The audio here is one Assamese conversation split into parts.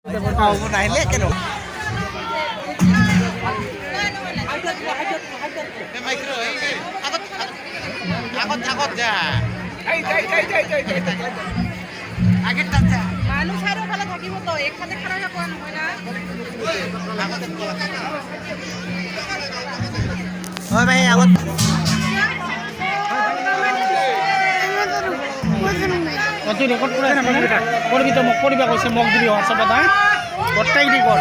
নাহিলে কেন আগত যা আগের যা মানুষ আরো ভালো থাকিব তো একসাথে খারাপ কোন হয় না ওই ভাই আগত তুই রেকর্ড করে না করবি তো মোক করিবা কৈছে মোক দিবি হোৱাটছএপত হা গোটাই দি কৰ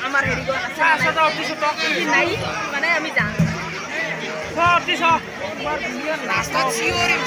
আমাৰ হেৰি নাই মানে আমি যাম রাস্তা চিওরিম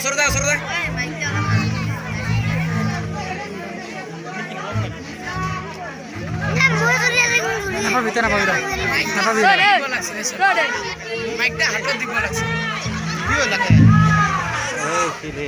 সরদা নাপাবি মাইকটা হাতত দিব লাগছে কি হল লাগে এই কি রে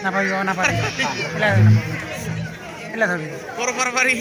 নাপাবি এলা ধরবি পর বাড়ি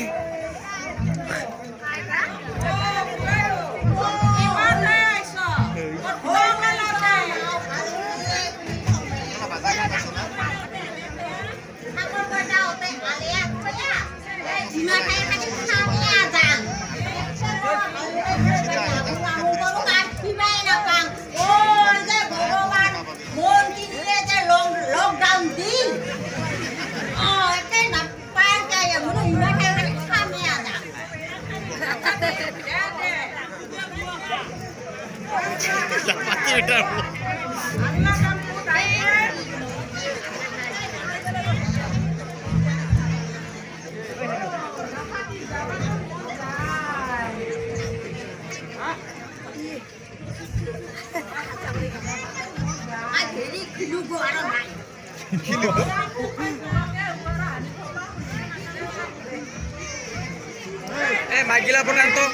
মাইকিলা পটান তো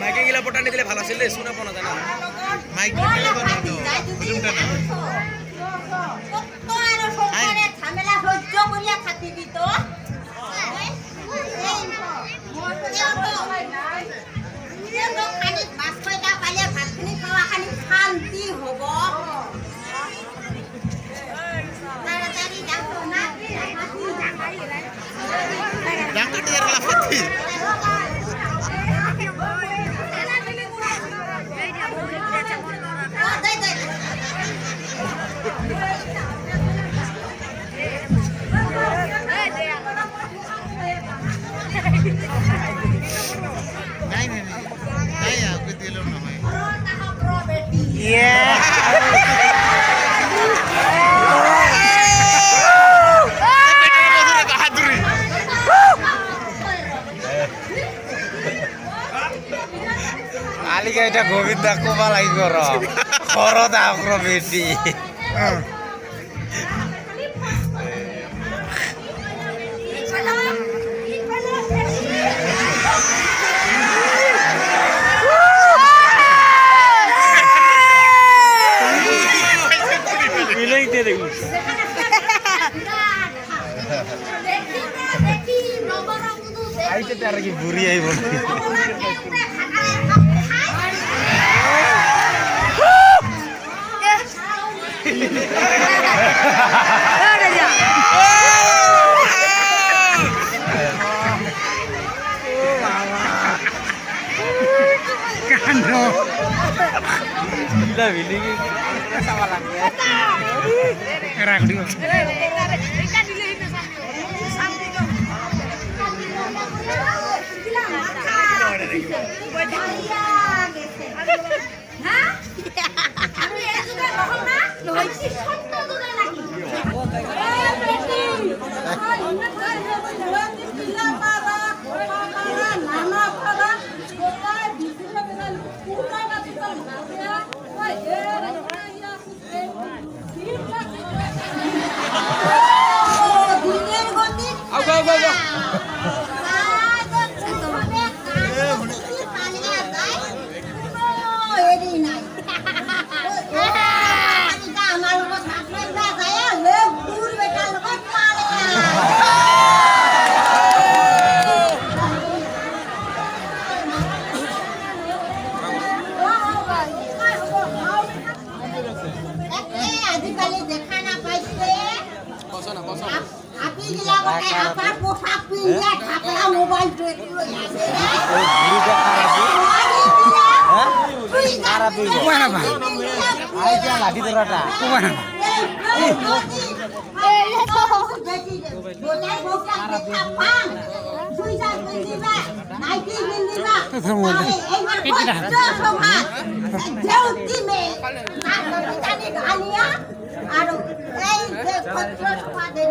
মাইকে গিলা পটান দিলে ভালো ছিল শুনা পোনা জানা মাইক দিলে বানাতো ভলিউমটা না তো আর সরকারে ঝামেলা সহ্য করিয়া থাকিবি তো শান্তি হব কালিকা এটা গোবিন্দা কোবা লাগিব র খরদ আগ্র বেশি আইতে আর কি বুড়ি আইব কাণ্ড রাখ দিও আজিকালি দেখা নাপাইছে আপি বিলাকতে আপাৰ পোছাক পিন্ধে ঢাকৰা মোবাইলটো লৈ আছে লাঠি ধৰাটা আৰু এই যে পত্ৰ সমাদেৰ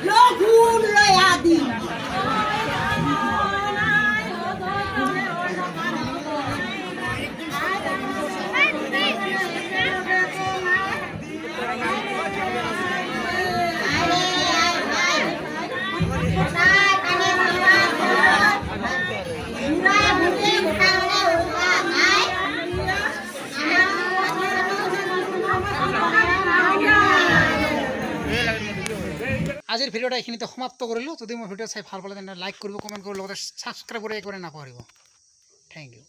লঘুন লয়া দি আজিৰ ভিডিঅ'টা এইখিনিতে সমাপ্ত কৰিলোঁ। যদি মোৰ ভিডিঅ' চাই ভাল পালে তেন্তে লাইক কৰিব, কমেণ্ট কৰিব, লগতে ছাবস্ক্ৰাইব কৰি একেবাৰে নাপাহৰিব। Thank U.